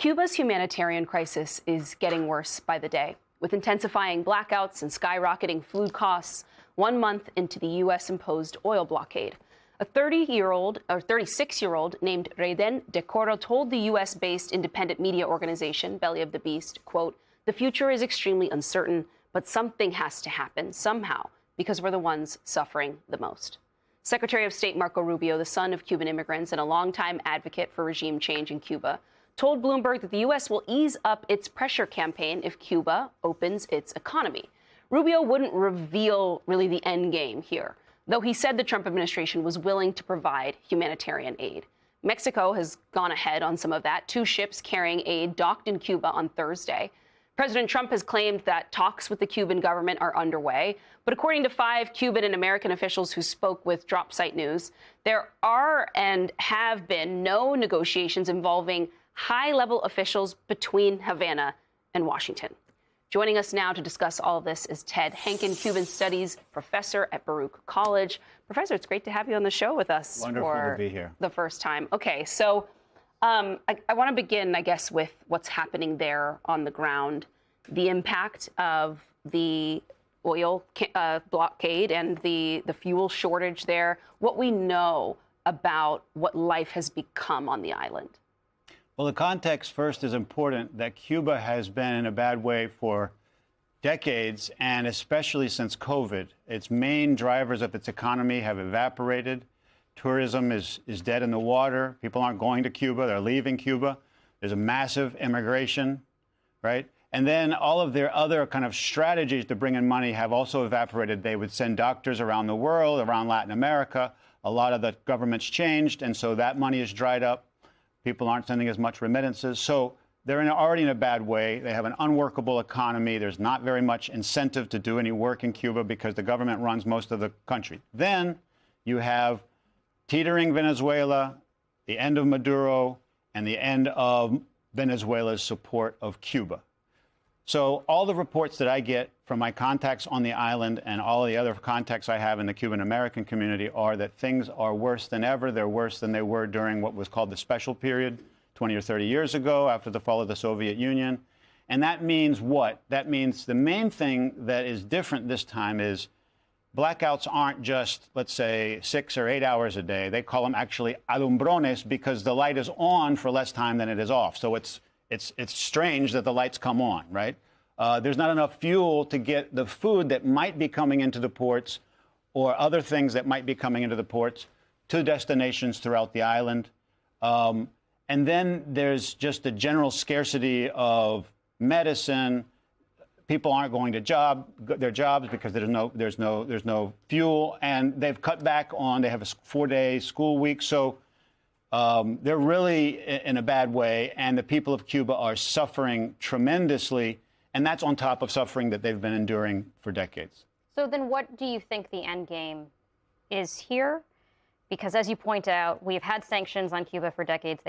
Cuba's humanitarian crisis is getting worse by the day, with intensifying blackouts and skyrocketing food costs 1 month into the U.S. imposed oil blockade. A 36-year-old named Reyden de Coro told the U.S.-based independent media organization, Belly of the Beast, quote, "The future is extremely uncertain, but something has to happen somehow because we're the ones suffering the most." Secretary of State Marco Rubio, the son of Cuban immigrants and a longtime advocate for regime change in Cuba, told Bloomberg that the U.S. will ease up its pressure campaign if Cuba opens its economy. Rubio wouldn't reveal really the end game here, though he said the Trump administration was willing to provide humanitarian aid. Mexico has gone ahead on some of that. 2 ships carrying aid docked in Cuba on Thursday. President Trump has claimed that talks with the Cuban government are underway. But according to 5 Cuban and American officials who spoke with Dropsite News, there are and have been no negotiations involving high-level officials between Havana and Washington. Joining us now to discuss all of this is Ted Henkin, Cuban Studies professor at Baruch College. Professor, it's great to have you on the show with us. Wonderful to be here. The first time. Okay, so I want to begin, I guess, with what's happening there on the ground, the impact of the oil blockade and the fuel shortage there, what we know about what life has become on the island. Well, the context first is important, that Cuba has been in a bad way for decades, and especially since COVID. Its main drivers of its economy have evaporated. Tourism is dead in the water. People aren't going to Cuba. They're leaving Cuba. There's a massive immigration, right? And then all of their other kind of strategies to bring in money have also evaporated. They would send doctors around the world, around Latin America. A lot of the government's changed, and so that money is dried up. People aren't sending as much remittances. So they're already in a bad way. They have an unworkable economy. There's not very much incentive to do any work in Cuba because the government runs most of the country. Then you have teetering Venezuela, the end of Maduro, and the end of Venezuela's support of Cuba. So all the reports that I get from my contacts on the island and all of the other contacts I have in the Cuban American community are that things are worse than ever. They're worse than they were during what was called the special period 20 or 30 years ago after the fall of the Soviet Union. And that means what? That means the main thing that is different this time is blackouts aren't just, let's say, 6 or 8 hours a day. They call them actually alumbrones because the light is on for less time than it is off. So it's strange that the lights come on, right? There's not enough fuel to get the food that might be coming into the ports or other things that might be coming into the ports to destinations throughout the island. And then there's just a general scarcity of medicine. People aren't going to their jobs because there's no fuel, and they've cut back on. They have a 4-day school week, so they're really in a bad way, and the people of Cuba are suffering tremendously, and that's on top of suffering that they've been enduring for decades. So then what do you think the end game is here? Because as you point out, we've had sanctions on Cuba for decades.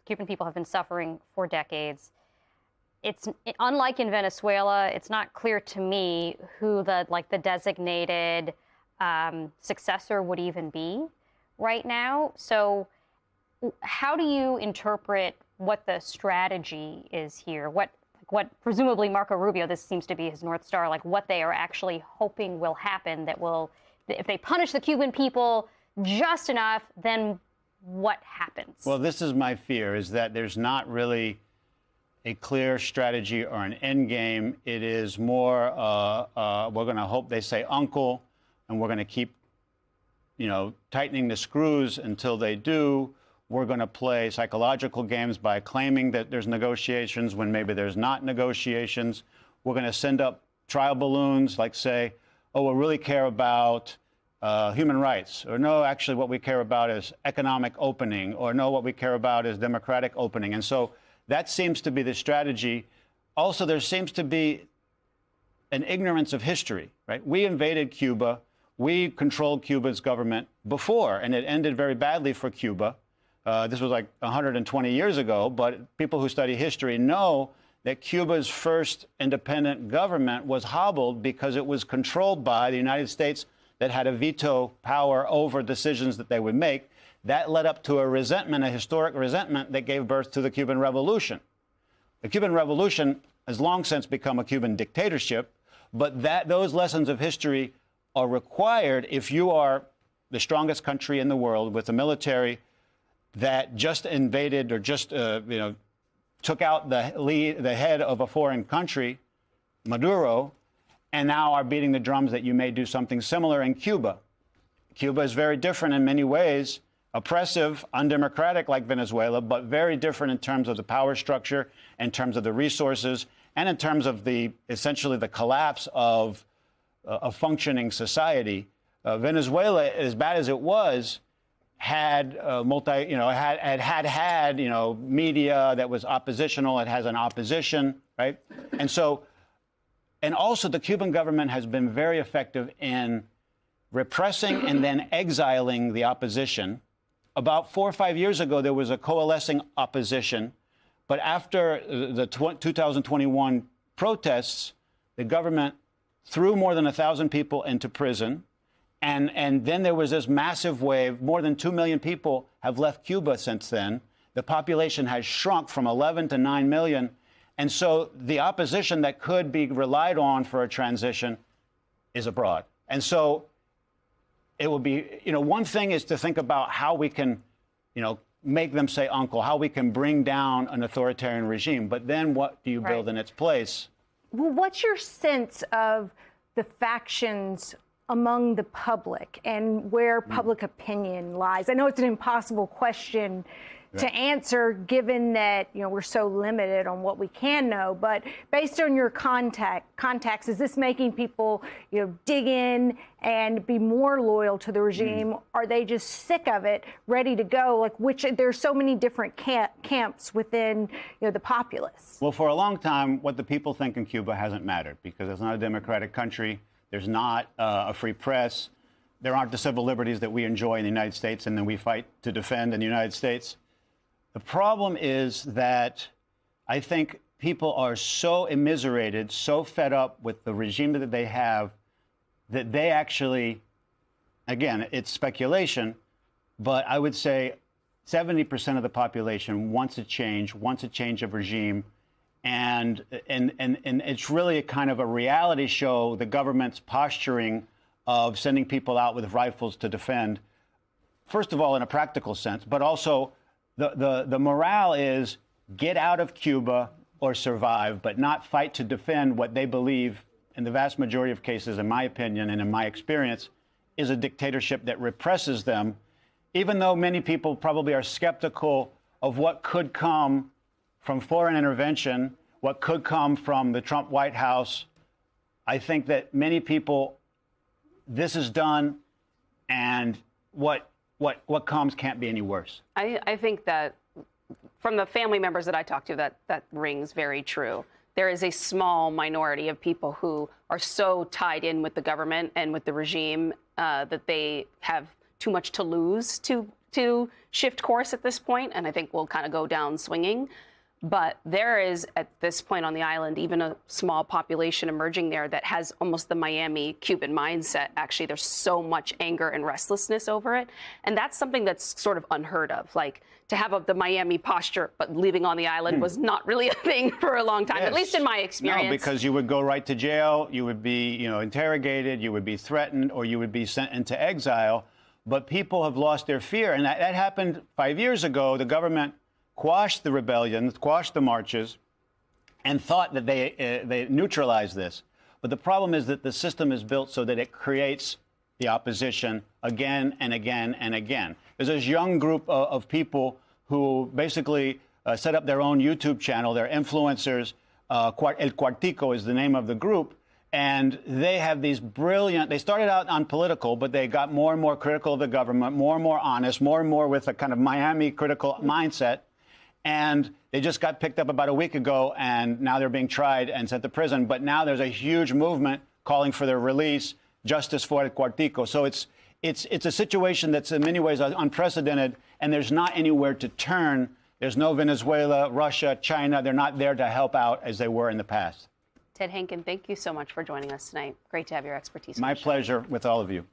Cuban people have been suffering for decades. It's unlike in Venezuela. It's not clear to me who the designated successor would even be right now. So how do you interpret what the strategy is here? What presumably Marco Rubio, this seems to be his North Star, like what they are actually hoping will happen that will, if they punish the Cuban people just enough, then what happens? Well, this is my fear, is that there's not really a clear strategy or an end game. It is more, we're going to hope they say uncle, and we're going to keep, tightening the screws until they do. We're going to play psychological games by claiming that there's negotiations when maybe there's not negotiations. We're going to send up trial balloons, like say, oh, we really care about human rights, or no, actually what we care about is economic opening, or no, what we care about is democratic opening. And so that seems to be the strategy. Also, there seems to be an ignorance of history, right? We invaded Cuba. We controlled Cuba's government before, and it ended very badly for Cuba. This was like 120 years ago, but people who study history know that Cuba's first independent government was hobbled because it was controlled by the United States that had a veto power over decisions that they would make. That led up to a resentment, a historic resentment that gave birth to the Cuban Revolution. The Cuban Revolution has long since become a Cuban dictatorship, but those lessons of history are required if you are the strongest country in the world with a military that just invaded or just took out the head of a foreign country, Maduro, and now are beating the drums that you may do something similar in Cuba. Cuba is very different in many ways, oppressive, undemocratic like Venezuela, but very different in terms of the power structure, in terms of the resources, and in terms of essentially the collapse of a functioning society. Venezuela, as bad as it was, had media that was oppositional. It has an opposition, right? And also the Cuban government has been very effective in repressing and then exiling the opposition. About 4 or 5 years ago, there was a coalescing opposition. But after the 2021 protests, the government threw more than 1,000 people into prison. And then there was this massive wave. More than 2 million people have left Cuba since then. The population has shrunk from 11 to 9 million. And so the opposition that could be relied on for a transition is abroad. And so it will be, one thing is to think about how we can, make them say uncle, how we can bring down an authoritarian regime. But then what do you build in its place? Well, what's your sense of the factions among the public and where public opinion lies? I know it's an impossible question to answer, given that we're so limited on what we can know. But based on your contacts, is this making people dig in and be more loyal to the regime? Are they just sick of it, ready to go? There's so many different camps within the populace. Well, for a long time, what the people think in Cuba hasn't mattered because it's not a democratic country. There's not a free press. There aren't the civil liberties that we enjoy in the United States and then we fight to defend in the United States. The problem is that I think people are so immiserated, so fed up with the regime that they have, that they actually, again, it's speculation, but I would say 70% of the population wants a change of regime. And it's really a kind of a reality show, the government's posturing of sending people out with rifles to defend, first of all, in a practical sense, but also the morale is get out of Cuba or survive, but not fight to defend what they believe, in the vast majority of cases, in my opinion and in my experience, is a dictatorship that represses them, even though many people probably are skeptical of what could come from foreign intervention, what could come from the Trump White House. I think that many people, this is done, and what comes can't be any worse. I think that from the family members that I talk to, that rings very true. There is a small minority of people who are so tied in with the government and with the regime that they have too much to lose to shift course at this point, and I think we'll kind of go down swinging. But there is, at this point on the island, even a small population emerging there that has almost the Miami Cuban mindset. Actually, there's so much anger and restlessness over it. And that's something that's sort of unheard of. Like, to have the Miami posture, but living on the island was not really a thing for a long time, at least in my experience. No, because you would go right to jail, you would be, interrogated, you would be threatened, or you would be sent into exile. But people have lost their fear. And that happened 5 years ago. The government quashed the rebellion, quashed the marches, and thought that they neutralized this. But the problem is that the system is built so that it creates the opposition again and again and again. There's this young group of people who basically set up their own YouTube channel. They're influencers. El Cuartico is the name of the group. And they have these brilliant, they started out unpolitical, but they got more and more critical of the government, more and more honest, more and more with a kind of Miami critical mindset. And they just got picked up about a week ago, and now they're being tried and sent to prison. But now there's a huge movement calling for their release, justice for El Cuartico. So it's a situation that's in many ways unprecedented, and there's not anywhere to turn. There's no Venezuela, Russia, China. They're not there to help out as they were in the past. Ted Henkin, thank you so much for joining us tonight. Great to have your expertise. My pleasure with all of you.